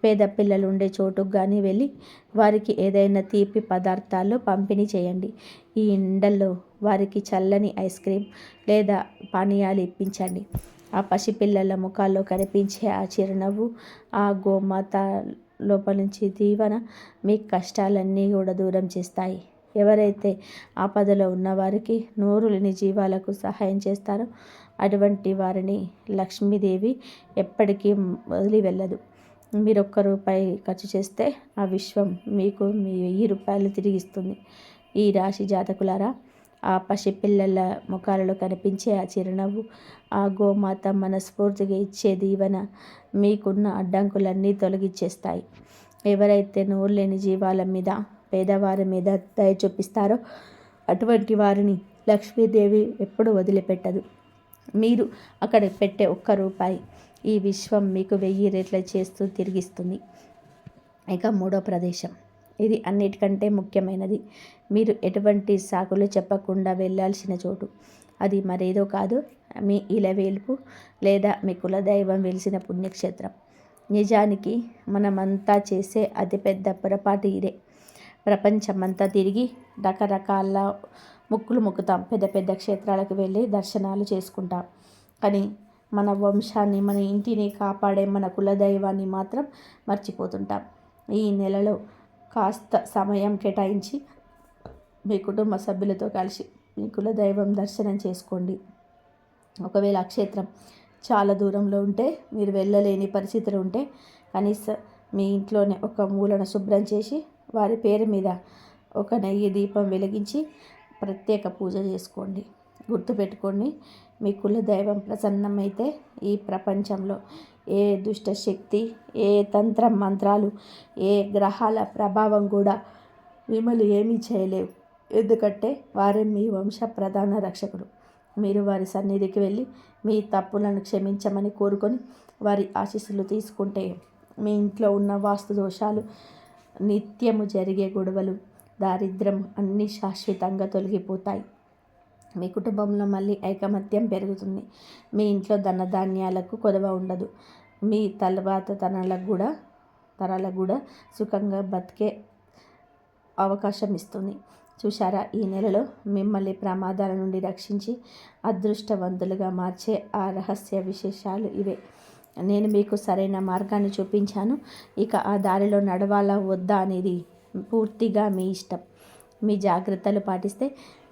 పేద పిల్లలు ఉండే చోటుకు కానీ వెళ్ళి వారికి ఏదైనా తీపి పదార్థాలు పంపిణీ చేయండి. ఈ ఎండల్లో వారికి చల్లని ఐస్ క్రీమ్ లేదా పానీయాలు ఇప్పించండి. ఆ పసిపిల్లల ముఖాల్లో కనిపించే ఆ చిరునవ్వు, ఆ గోమాత లోపల నుంచి దీవెన మీ కష్టాలన్నీ కూడా దూరం చేస్తాయి. ఎవరైతే ఆపదలో ఉన్నవారికి, నోరు లేని జీవాలకు సహాయం చేస్తారో అటువంటి వారిని లక్ష్మీదేవి ఎప్పటికీ వదిలి వెళ్ళదు. మీరు ₹1 ఖర్చు చేస్తే ఆ విశ్వం మీకు మీ ₹1000 తిరిగిస్తుంది. ఈ రాశి జాతకులారా, ఆ పసిపిల్లల ముఖాలలో కనిపించే ఆ చిరునవ్వు, ఆ గోమాత మనస్ఫూర్తిగా ఇచ్చే దీవెన మీకున్న అడ్డంకులన్నీ తొలగించేస్తాయి. ఎవరైతే నోరు లేని జీవాల మీద, పేదవారి మీద దయ చూపిస్తారో అటువంటి వారిని లక్ష్మీదేవి ఎప్పుడూ వదిలిపెట్టదు. మీరు అక్కడ పెట్టే ₹1 ఈ విశ్వం మీకు 1000 రెట్లు చేస్తూ తిరిగిస్తుంది. ఇక మూడో ప్రదేశం, ఇది అన్నిటికంటే ముఖ్యమైనది. మీరు ఎటువంటి సాకులు చెప్పకుండా వెళ్ళాల్సిన చోటు. అది మరేదో కాదు, మీ ఇలవేల్పు లేదా మీ కులదైవం వెలిసిన పుణ్యక్షేత్రం. నిజానికి మనమంతా చేసే అతిపెద్ద పొరపాటు ఇదే. ప్రపంచమంతా తిరిగి రకరకాల మొక్కులు మొక్కుతాం, పెద్ద పెద్ద క్షేత్రాలకు వెళ్ళి దర్శనాలు చేసుకుంటాం. కానీ మన వంశాన్ని, మన ఇంటిని కాపాడే మన కులదైవాన్ని మాత్రం మర్చిపోతుంటాం. ఈ నెలలో కాస్త సమయం కేటాయించి మీ కుటుంబ సభ్యులతో కలిసి మీ కులదైవం దర్శనం చేసుకోండి. ఒకవేళ ఆ క్షేత్రం చాలా దూరంలో ఉంటే, మీరు వెళ్ళలేని పరిస్థితులు ఉంటే, కనీసం మీ ఇంట్లోనే ఒక మూలన శుభ్రం చేసి వారి పేరు మీద ఒక నెయ్యి దీపం వెలిగించి ప్రత్యేక పూజ చేసుకోండి. గుర్తుపెట్టుకోండి, మీ కులదైవం ప్రసన్నమైతే ఈ ప్రపంచంలో ఏ దుష్ట శక్తి, ఏ తంత్ర మంత్రాలు, ఏ గ్రహాల ప్రభావం కూడా మిమ్మల్ని ఏమీ చేయలేవు. ఎందుకంటే వారే మీ వంశ ప్రధాన రక్షకుడు. మీరు వారి సన్నిధికి వెళ్ళి మీ తప్పులను క్షమించమని కోరుకొని వారి ఆశీస్సులు తీసుకుంటే మీ ఇంట్లో ఉన్న వాస్తు దోషాలు, నిత్యము జరిగే గొడవలు, దారిద్ర్యం అన్నీ శాశ్వతంగా తొలగిపోతాయి. మీ కుటుంబంలో మళ్ళీ ఐకమత్యం పెరుగుతుంది. మీ ఇంట్లో ధనధాన్యాలకు కొదవ ఉండదు. మీ తర్వాత తరాలకు కూడా తరాలకు కూడా సుఖంగా బతికే అవకాశం ఇస్తుంది. చూశారా, ఈ నెలలో మిమ్మల్ని ప్రమాదాల నుండి రక్షించి అదృష్టవంతులుగా మార్చే ఆ రహస్య విశేషాలు ఇవే. నేను మీకు సరైన మార్గాన్ని చూపించాను. ఇక ఆ దారిలో నడవాలా వద్దా అనేది పూర్తిగా మీ ఇష్టం. మీ జాగ్రత్తలు పాటిస్తే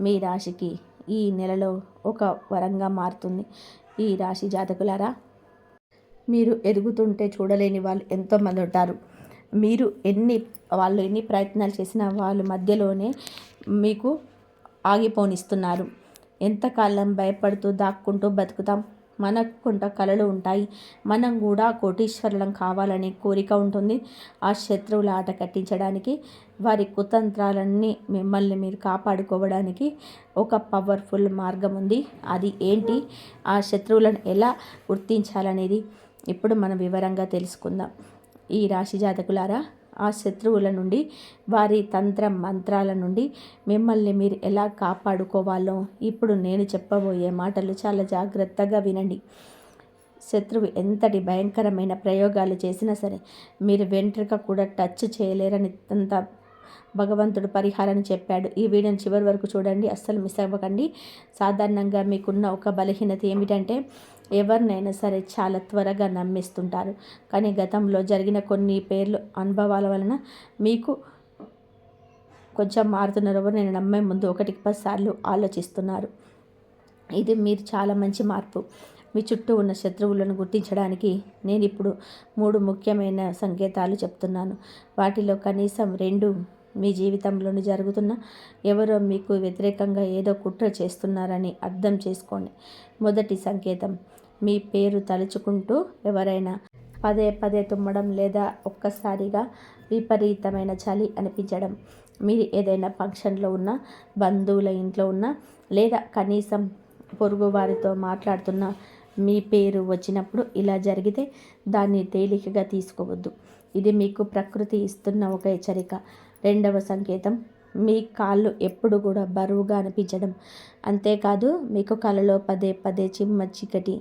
మీ రాశికి ఈ నెలలో ఒక వరంగా మారుతుంది. ఈ రాశి జాతకులారా, మీరు ఎదుగుతుంటే చూడలేని వాళ్ళు ఎంతోమంది ఉంటారు. వాళ్ళు ఎన్ని ప్రయత్నాలు చేసినా వాళ్ళ మధ్యలోనే మీకు ఆగిపోనిస్తున్నారు. ఎంతకాలం భయపడుతూ దాక్కుంటూ బతుకుతాం? మనకు కొంత కలలు ఉంటాయి. మనం కూడా కోటీశ్వరులం కావాలనే కోరిక ఉంటుంది. ఆ శత్రువుల ఆట కట్టించడానికి, వారి కుతంత్రాలన్నీ మిమ్మల్ని మీరు కాపాడుకోవడానికి ఒక పవర్ఫుల్ మార్గం ఉంది. అది ఏంటి? ఆ శత్రువులను ఎలా గుర్తించాలనేది ఇప్పుడు మనం వివరంగా తెలుసుకుందాం. ఈ రాశి జాతకులారా, ఆ శత్రువుల నుండి, వారి తంత్ర మంత్రాల నుండి మిమ్మల్ని మీరు ఎలా కాపాడుకోవాలో ఇప్పుడు నేను చెప్పబోయే మాటలు చాలా జాగ్రత్తగా వినండి. శత్రువు ఎంతటి భయంకరమైన ప్రయోగాలు చేసినా సరే మీరు వెంట్రుక కూడా టచ్ చేయలేరని అంత భగవంతుడు పరిహారాన్ని చెప్పాడు. ఈ వీడియోని చివరి వరకు చూడండి, అస్సలు మిస్ అవ్వకండి. సాధారణంగా మీకున్న ఒక బలహీనత ఏమిటంటే ఎవరినైనా సరే చాలా త్వరగా నమ్మేస్తుంటారు. కానీ గతంలో జరిగిన కొన్ని అనుభవాల వలన మీకు కొంచెం మారుతున్నారు. నేను నమ్మే ముందు 1కి 10 సార్లు ఆలోచిస్తున్నారు. ఇది మీరు చాలా మంచి మార్పు. మీ చుట్టూ ఉన్న శత్రువులను గుర్తించడానికి నేను ఇప్పుడు 3 ముఖ్యమైన సంకేతాలు చెప్తున్నాను. వాటిలో కనీసం 2 మీ జీవితంలోని జరుగుతున్న ఎవరో మీకు వ్యతిరేకంగా ఏదో కుట్ర చేస్తున్నారని అర్థం చేసుకోండి. మొదటి సంకేతం, మీ పేరు తలుచుకుంటూ ఎవరైనా పదే పదే తుమ్మడం లేదా ఒక్కసారిగా విపరీతమైన చలి అనిపించడం. మీరు ఏదైనా ఫంక్షన్లో ఉన్న, బంధువుల ఇంట్లో ఉన్న, లేదా కనీసం పొరుగు వారితో మాట్లాడుతున్న మీ పేరు వచ్చినప్పుడు ఇలా జరిగితే దాన్ని తేలికగా తీసుకోవద్దు. ఇది మీకు ప్రకృతి ఇస్తున్న ఒక హెచ్చరిక. రెండవ సంకేతం, మీ కాళ్ళు ఎప్పుడు కూడా బరువుగా అనిపించడం. అంతేకాదు, మీకు కలలో పదే పదే చిమ్మ చీకటి,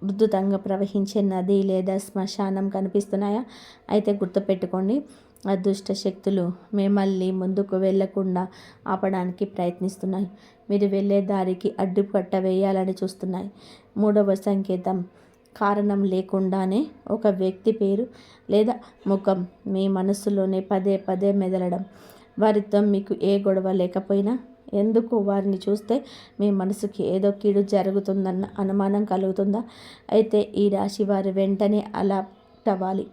ఉధృతంగా ప్రవహించే నది లేదా శ్మశానం కనిపిస్తున్నాయా? అయితే గుర్తుపెట్టుకోండి, అదృష్ట శక్తులు మిమ్మల్ని ముందుకు వెళ్లకుండా ఆపడానికి ప్రయత్నిస్తున్నాయి. మీరు వెళ్ళే దారికి అడ్డుకట్ట వేయాలని చూస్తున్నాయి. మూడవ సంకేతం, కారణం లేకుండానే ఒక వ్యక్తి పేరు లేదా ముఖం మీ మనసులోనే పదే పదే మెదలడం. వారితో మీకు ఏ గొడవ లేకపోయినా ఎందుకు వారిని చూస్తే మీ మనసుకి ఏదో కీడు జరుగుతుందన్న అనుమానం కలుగుతుందా? అయితే ఈ రాశి వారు వెంటనే అలర్ట్ అవ్వాలి.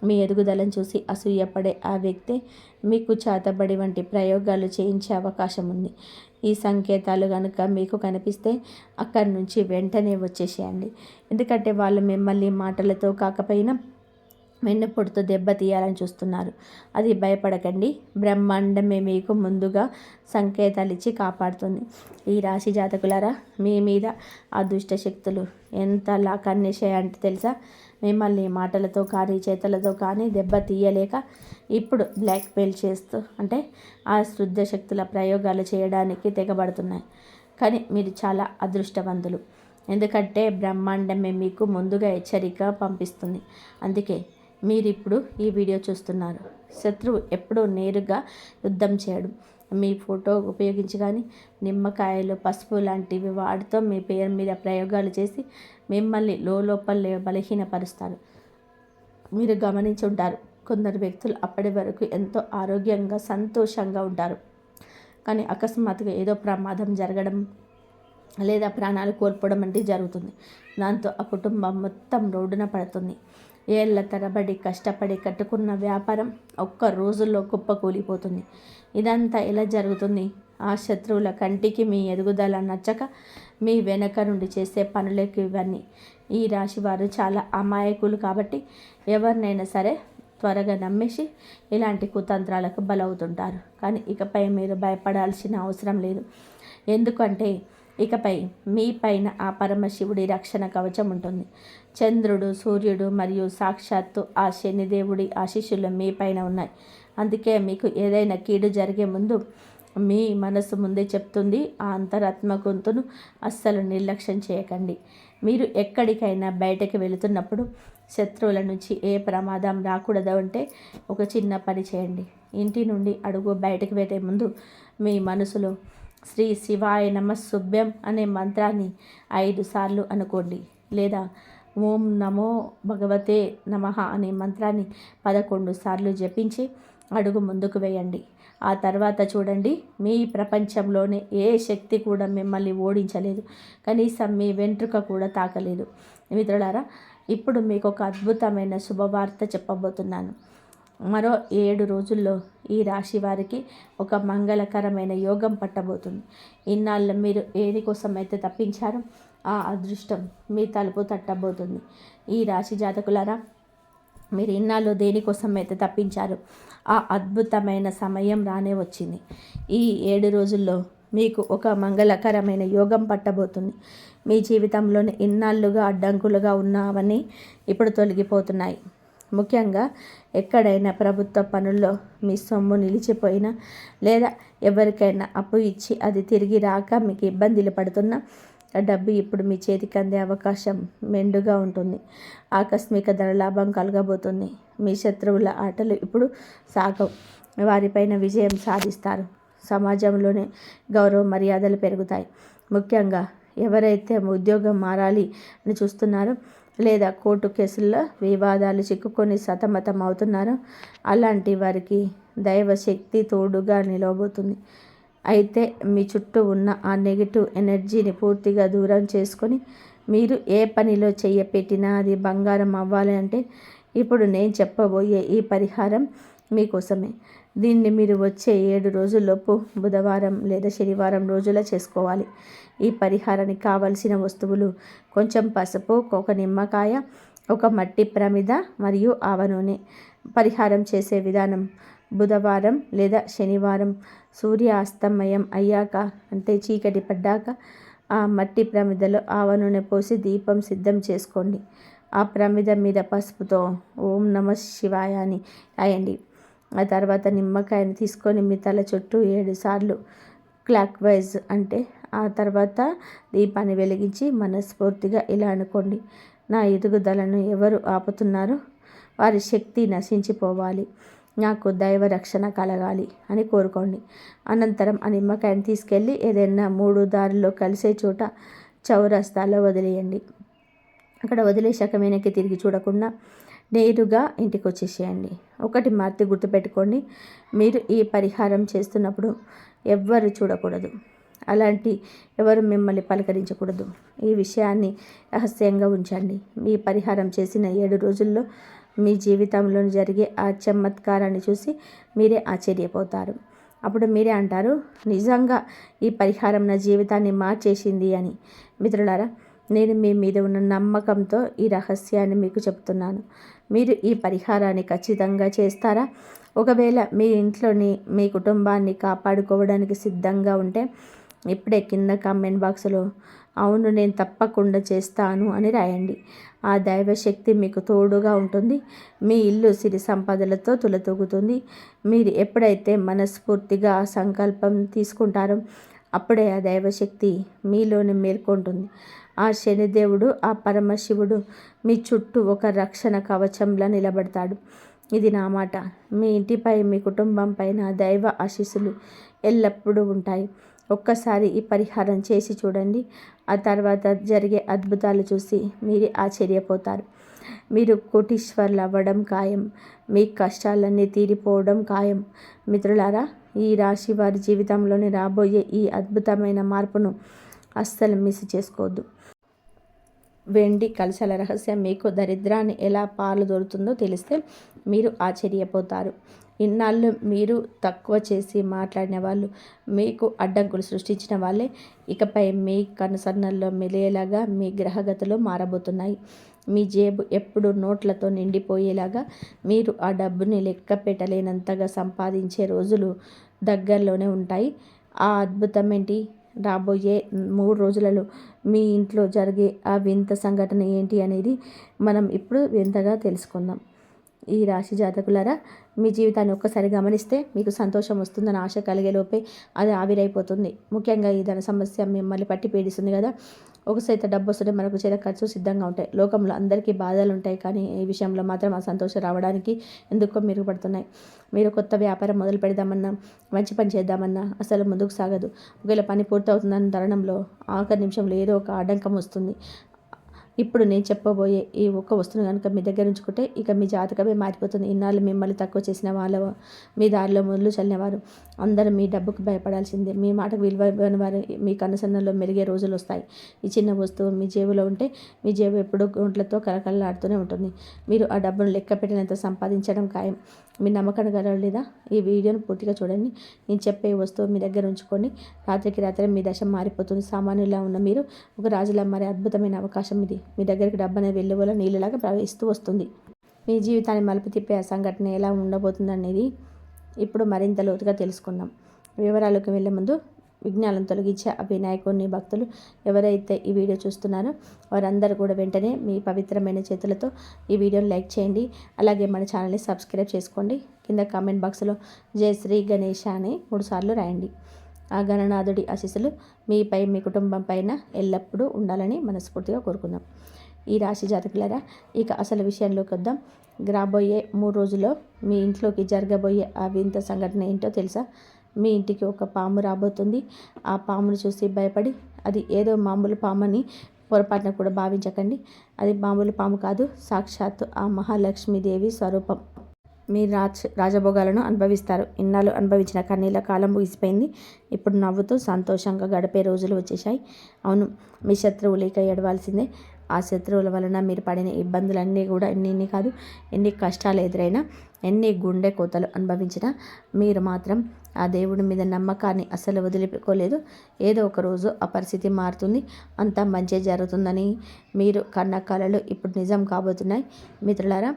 మీ ఎదుగుదలను చూసి అసూయపడే ఆ వ్యక్తే మీకు చేతబడి వంటి ప్రయోగాలు చేయించే అవకాశం ఉంది. ఈ సంకేతాలు కనుక మీకు కనిపిస్తే అక్కడి నుంచి వెంటనే వచ్చేసేయండి. ఎందుకంటే వాళ్ళు మిమ్మల్ని మాటలతో కాకపోయినా వెన్నుపోటుతో దెబ్బతీయాలని చూస్తున్నారు. అది భయపడకండి, బ్రహ్మాండమే మీకు ముందుగా సంకేతాలు ఇచ్చి కాపాడుతుంది. ఈ రాశి జాతకులారా, మీ మీద ఆ దుష్ట శక్తులు ఎంతలా కన్నేసాయంటే తెలుసా? మిమ్మల్ని మాటలతో కానీ చేతలతో కానీ దెబ్బతీయలేక ఇప్పుడు బ్లాక్మెయిల్ చేస్తూ, అంటే ఆ శుద్ధ శక్తుల ప్రయోగాలు చేయడానికి తెగబడుతున్నాయి. కానీ మీరు చాలా అదృష్టవంతులు, ఎందుకంటే బ్రహ్మాండమే మీకు ముందుగా హెచ్చరిక పంపిస్తుంది. అందుకే మీరిప్పుడు ఈ వీడియో చూస్తున్నారు. శత్రువు ఎప్పుడూ నేరుగా యుద్ధం చేయడు. మీ ఫోటో ఉపయోగించి కానీ నిమ్మకాయలు, పసుపు లాంటివి వాటితో మీ పేరు మీద ప్రయోగాలు చేసి మిమ్మల్ని లోపల బలహీనపరుస్తారు. మీరు గమనించి ఉంటారు, కొందరు వ్యక్తులు అప్పటి వరకు ఎంతో ఆరోగ్యంగా సంతోషంగా ఉంటారు. కానీ అకస్మాత్తుగా ఏదో ప్రమాదం జరగడం లేదా ప్రాణాలు కోల్పోవడం అంటే జరుగుతుంది. దాంతో ఆ కుటుంబం మొత్తం రోడ్డున పడుతుంది. ఏళ్ల తరబడి కష్టపడి కట్టుకున్న వ్యాపారం ఒక్క రోజుల్లో కుప్పకూలిపోతుంది. ఇదంతా ఎలా జరుగుతుంది? ఆ శత్రువుల కంటికి మీ ఎదుగుదల నచ్చక మీ వెనక నుండి చేసే పనులకు ఇవన్నీ. ఈ రాశి వారు చాలా అమాయకులు కాబట్టి ఎవరినైనా సరే త్వరగా నమ్మేసి ఇలాంటి కుతంత్రాలకు బలవుతుంటారు. కానీ ఇకపై మీరు భయపడాల్సిన అవసరం లేదు. ఎందుకంటే ఇకపై మీ పైన ఆ పరమశివుడి రక్షణ కవచం ఉంటుంది. చంద్రుడు, సూర్యుడు మరియు సాక్షాత్తు ఆ శనిదేవుడి ఆశీస్సులు మీ పైన ఉన్నాయి. అందుకే మీకు ఏదైనా కీడు జరిగే ముందు మీ మనసు ముందే చెప్తుంది. ఆ అంతరాత్మ గొంతును అస్సలు నిర్లక్ష్యం చేయకండి. మీరు ఎక్కడికైనా బయటకు వెళుతున్నప్పుడు శత్రువుల నుంచి ఏ ప్రమాదం రాకూడదు అంటే ఒక చిన్న పని చేయండి. ఇంటి నుండి అడుగు బయటకు పెట్టే ముందు మీ మనసులో శ్రీ శివాయ నమఃశుభ్యం అనే మంత్రాన్ని 5 సార్లు అనుకోండి. లేదా ఓం నమో భగవతే నమః అనే మంత్రాన్ని 11 సార్లు జపించి అడుగు ముందుకు వేయండి. ఆ తర్వాత చూడండి, మీ ప్రపంచంలోనే ఏ శక్తి కూడా మిమ్మల్ని ఓడించలేదు. కనీసం మీ వెంట్రుక కూడా తాకలేదు. మిత్రులారా, ఇప్పుడు మీకు ఒక అద్భుతమైన శుభవార్త చెప్పబోతున్నాను. మరో 7 రోజుల్లో ఈ రాశి వారికి ఒక మంగళకరమైన యోగం పట్టబోతుంది. ఇన్నాళ్ళు మీరు దేనికోసమైతే తప్పించారో ఆ అదృష్టం మీ తలుపు తట్టబోతుంది. ఈ రాశి జాతకులారా, మీరు ఇన్నాళ్ళు దేనికోసమైతే తప్పించారో ఆ అద్భుతమైన సమయం రానే వచ్చింది. ఈ 7 రోజుల్లో మీకు ఒక మంగళకరమైన యోగం పట్టబోతుంది. మీ జీవితంలోని ఇన్నాళ్ళుగా అడ్డంకులుగా ఉన్నవన్నీ ఇప్పుడు తొలగిపోతున్నాయి. ముఖ్యంగా ఎక్కడైనా ప్రభుత్వ పనుల్లో మీ సొమ్ము నిలిచిపోయినా, లేదా ఎవరికైనా అప్పు ఇచ్చి అది తిరిగి రాక మీకు ఇబ్బందులు పడుతున్నా, ఆ డబ్బు ఇప్పుడు మీ చేతికి అందే అవకాశం మెండుగా ఉంటుంది. ఆకస్మిక ధనలాభం కలగబోతుంది. మీ శత్రువుల ఆటలు ఇప్పుడు సాగవు. వారిపైన విజయం సాధిస్తారు. సమాజంలోనే గౌరవ మర్యాదలు పెరుగుతాయి. ముఖ్యంగా ఎవరైతే ఉద్యోగం మారాలి అని చూస్తున్నారో, లేదా కోర్టు కేసుల్లో వివాదాలు చిక్కుకొని సతమతం అవుతున్నారో, అలాంటి వారికి దైవశక్తి తోడుగా నిలవబోతుంది. అయితే మీ చుట్టూ ఉన్న ఆ నెగిటివ్ ఎనర్జీని పూర్తిగా దూరం చేసుకొని మీరు ఏ పనిలో పెట్టినా అది బంగారం అవ్వాలి అంటే ఇప్పుడు నేను చెప్పబోయే ఈ పరిహారం మీకోసమే. దీన్ని మీరు వచ్చే 7 రోజుల్లోపు బుధవారం లేదా శనివారం రోజులా చేసుకోవాలి. ఈ పరిహారానికి కావలసిన వస్తువులు కొంచెం పసుపు, ఒక నిమ్మకాయ, ఒక మట్టి ప్రమిద మరియు ఆవ నూనె. పరిహారం చేసే విధానం: బుధవారం లేదా శనివారం సూర్యాస్తమయం అయ్యాక, అంటే చీకటి పడ్డాక, ఆ మట్టి ప్రమిదలో ఆవ నూనె పోసి దీపం సిద్ధం చేసుకోండి. ఆ ప్రమిద మీద పసుపుతో ఓం నమః శివాయ అని రాయండి. ఆ తర్వాత నిమ్మకాయని తీసుకొని మీ తల చుట్టూ 7 సార్లు క్లాక్ వైజ్, అంటే ఆ తర్వాత దీపాన్ని వెలిగించి మనస్ఫూర్తిగా ఇలా అనుకోండి: నా ఎదుగుదలను ఎవరు ఆపుతున్నారో వారి శక్తి నశించిపోవాలి, నాకు దైవ రక్షణ కలగాలి అని కోరుకోండి. అనంతరం ఆ నిమ్మకాయని తీసుకెళ్ళి ఏదైనా 3 దారుల్లో కలిసే చోట చౌరస్తాలో వదిలేయండి. అక్కడ వదిలేశాక వెనక్కి తిరిగి చూడకుండా నేరుగా ఇంటికి వచ్చేసేయండి. ఒకటి మాత్రం గుర్తుపెట్టుకోండి: మీరు ఈ పరిహారం చేస్తున్నప్పుడు ఎవ్వరు చూడకూడదు, అలాంటి ఎవరు మిమ్మల్ని పలకరించకూడదు. ఈ విషయాన్ని రహస్యంగా ఉంచండి. మీ పరిహారం చేసిన 7 రోజుల్లో మీ జీవితంలో జరిగే ఆ చమత్కారాన్ని చూసి మీరే ఆశ్చర్యపోతారు. అప్పుడు మీరే అంటారు, నిజంగా ఈ పరిహారం నా జీవితాన్ని మార్చేసింది అని. మిత్రులారా, నేను మీ మీద ఉన్న నమ్మకంతో ఈ రహస్యాన్ని మీకు చెప్తున్నాను. మీరు ఈ పరిహారాన్ని ఖచ్చితంగా చేస్తారా? ఒకవేళ మీ ఇంట్లోని మీ కుటుంబాన్ని కాపాడుకోవడానికి సిద్ధంగా ఉంటే ఇప్పుడే కింద కామెంట్ బాక్స్లో అవును నేను తప్పకుండా చేస్తాను అని రాయండి. ఆ దైవశక్తి మీకు తోడుగా ఉంటుంది. మీ ఇల్లు సిరి సంపదలతో తులతూగుతుంది. మీరు ఎప్పుడైతే మనస్ఫూర్తిగా ఆ సంకల్పం తీసుకుంటారో అప్పుడే ఆ దైవశక్తి మీలోనే మేల్కొంటుంది. ఆ శనిదేవుడు, ఆ పరమశివుడు మీ చుట్టూ ఒక రక్షణ కవచంలా నిలబడతాడు. ఇది నా మాట. మీ ఇంటిపై, మీ కుటుంబం పైన దైవ ఆశీస్సులు ఎల్లప్పుడూ ఉంటాయి. ఒక్కసారి ఈ పరిహారం చేసి చూడండి. ఆ తర్వాత జరిగే అద్భుతాలు చూసి మీరే ఆశ్చర్యపోతారు. మీరు కోటీశ్వర్లు అవ్వడం ఖాయం. మీ కష్టాలన్నీ తీరిపోవడం ఖాయం. మిత్రులారా, ఈ రాశి వారి జీవితంలోని రాబోయే ఈ అద్భుతమైన మార్పును అస్సలు మిస్ చేసుకోవద్దు. వెండి కలశాల రహస్యం మీకు దరిద్రాన్ని ఎలా పాలుదొరుతుందో తెలిస్తే మీరు ఆశ్చర్యపోతారు. ఇన్నాళ్ళు మీరు తక్కువ చేసి మాట్లాడిన వాళ్ళు, మీకు అడ్డంకులు సృష్టించిన వాళ్ళే ఇకపై మీ కనుసన్నల్లో మెలేలాగా మీ గ్రహగతులు మారబోతున్నాయి. మీ జేబు ఎప్పుడు నోట్లతో నిండిపోయేలాగా, మీరు ఆ డబ్బుని లెక్క పెట్టలేనంతగా సంపాదించే రోజులు దగ్గరలోనే ఉంటాయి. ఆ అద్భుతం ఏంటి? రాబోయే 3 రోజులలో మీ ఇంట్లో జరిగే ఆ వింత సంఘటన ఏంటి అనేది మనం ఇప్పుడు వింతగా తెలుసుకుందాం. ఈ రాశి జాతకులారా, మీ జీవితాన్ని ఒక్కసారి గమనిస్తే మీకు సంతోషం వస్తుందని ఆశ కలిగే లోపే అది ఆవిరైపోతుంది. ముఖ్యంగా ఈ ధన సమస్య మిమ్మల్ని పట్టి పీడిస్తుంది కదా, ఒక సైత డబ్బు వస్తుంటే మనకు చేత ఖర్చు సిద్ధంగా ఉంటాయి. లోకంలో అందరికీ బాధలు ఉంటాయి, కానీ ఈ విషయంలో మాత్రం ఆ సంతోషం రావడానికి ఎందుకో మెరుగుపడుతున్నాయి. మీరు కొత్త వ్యాపారం మొదలు పెడదామన్నా, మంచి పని చేద్దామన్నా అసలు ముందుకు సాగదు. ఒకవేళ పని పూర్తవుతుందన్న తరుణంలో ఆఖరి నిమిషంలో ఏదో ఒక ఆటంకం వస్తుంది. ఇప్పుడు నేను చెప్పబోయే ఈ ఒక్క వస్తువును కనుక మీ దగ్గర ఉంచుకుంటే ఇక మీ జాతకమే మారిపోతుంది. ఇన్నాళ్ళు మిమ్మల్ని తక్కువ చేసిన వాళ్ళ, మీ దారిలో మొదలు చల్లినవారు అందరూ మీ డబ్బుకు భయపడాల్సిందే. మీ మాటకు విలువ ఇవ్వని వారు మీ కనుసన్నల్లో మెరిగే రోజులు వస్తాయి. ఈ చిన్న వస్తువు మీ జేబులో ఉంటే మీ జేబు ఎప్పుడూ గుంట్లతో కలకలలాడుతూనే ఉంటుంది. మీరు ఆ డబ్బును లెక్క పెట్టినంత సంపాదించడం ఖాయం. మీ నమ్మకం కలగలేదా? ఈ వీడియోను పూర్తిగా చూడండి. నేను చెప్పే వస్తువు మీ దగ్గర ఉంచుకొని రాత్రికి రాత్రి మీ దశ మారిపోతుంది. సామాన్యులా ఉన్న మీరు ఒక రాజులా మారే అద్భుతమైన అవకాశం ఇది. మీ దగ్గరికి డబ్బు అనేది వెల్లువల నీళ్ళలాగా ప్రవహిస్తూ వస్తుంది. మీ జీవితాన్ని మలుపు తిప్పే ఆ సంఘటన ఎలా ఉండబోతుందనేది ఇప్పుడు మరింత లోతుగా తెలుసుకుందాం. వివరాలకు వెళ్ళే ముందు విఘ్నాలను తొలగించే ఆ వినాయకుడిని భక్తులు ఎవరైతే ఈ వీడియో చూస్తున్నారో వారందరూ కూడా వెంటనే మీ పవిత్రమైన చేతులతో ఈ వీడియోని లైక్ చేయండి. అలాగే మన ఛానల్ని సబ్స్క్రైబ్ చేసుకోండి. కింద కామెంట్ బాక్స్లో జై శ్రీ గణేష అని 3 సార్లు రాయండి. ఆ గణనాథుడి ఆశీస్సులు మీపై, మీ కుటుంబం పైన ఎల్లప్పుడూ ఉండాలని మనస్ఫూర్తిగా కోరుకుందాం. ఈ రాశి జాతకులారా, ఇక అసలు విషయంలోకి వద్దాం. రాబోయే 3 రోజుల్లో మీ ఇంట్లోకి జరగబోయే ఆ వింత సంఘటన ఏంటో తెలుసా? మీ ఇంటికి ఒక పాము రాబోతుంది. ఆ పామును చూసి భయపడి అది ఏదో మామూలు పామని పొరపాటున కూడా భావించకండి. అది మామూలు పాము కాదు, సాక్షాత్తు ఆ మహాలక్ష్మీదేవి స్వరూపం. మీరు రాజభోగాలను అనుభవిస్తారు. ఇన్నాళ్ళు అనుభవించిన కన్నీళ్ళ కాలం ముగిసిపోయింది. ఇప్పుడు నవ్వుతూ సంతోషంగా గడిపే రోజులు వచ్చేసాయి. అవును, మీ శత్రువులు ఇక ఏడవాల్సిందే. ఆ శత్రువుల వలన మీరు పడిన ఇబ్బందులన్నీ కూడా ఎన్ని కాదు, ఎన్ని కష్టాలు ఎదురైనా, ఎన్ని గుండె కోతలు అనుభవించినా మీరు మాత్రం ఆ దేవుడి మీద నమ్మకాన్ని అస్సలు వదిలిపోలేదు. ఏదో ఒక రోజు ఆ పరిస్థితి మారుతుంది, అంతా మంచి జరుగుతుందని మీరు కన్న కలలు ఇప్పుడు నిజం కాబోతున్నాయి. మిత్రులారా,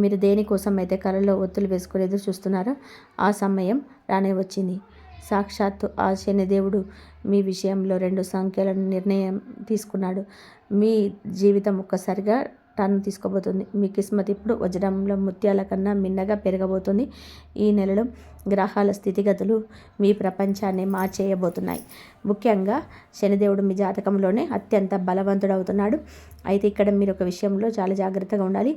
మీరు దేనికోసం అయితే కలలో ఒత్తులు వేసుకొని ఎదురు చూస్తున్నారో ఆ సమయం రానే వచ్చింది. సాక్షాత్తు ఆ శనిదేవుడు మీ విషయంలో 2 సంఖ్యల నిర్ణయం తీసుకున్నాడు. మీ జీవితం ఒక్కసారిగా టర్న్ తీసుకోబోతుంది. మీ కిస్మత్ ఇప్పుడు వజ్రంలో ముత్యాల కన్నా మిన్నగా పెరగబోతుంది. ఈ నెలలో గ్రహాల స్థితిగతులు మీ ప్రపంచాన్ని మార్చేయబోతున్నాయి. ముఖ్యంగా శనిదేవుడు మీ జాతకంలోనే అత్యంత బలవంతుడవుతున్నాడు. అయితే ఇక్కడ మీరు ఒక విషయంలో చాలా జాగ్రత్తగా ఉండాలి.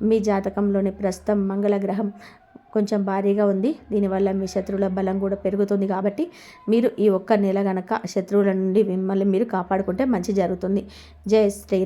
మీ జాతకంలోని ప్రస్తుతం మంగళ గ్రహం కొంచెం భారీగా ఉంది. దీనివల్ల మీ శత్రువుల బలం కూడా పెరుగుతుంది. కాబట్టి మీరు ఈ ఒక్క నెల గనక శత్రువుల నుండి మిమ్మల్ని మీరు కాపాడుకుంటే మంచి జరుగుతుంది. జై శ్రీరామ్.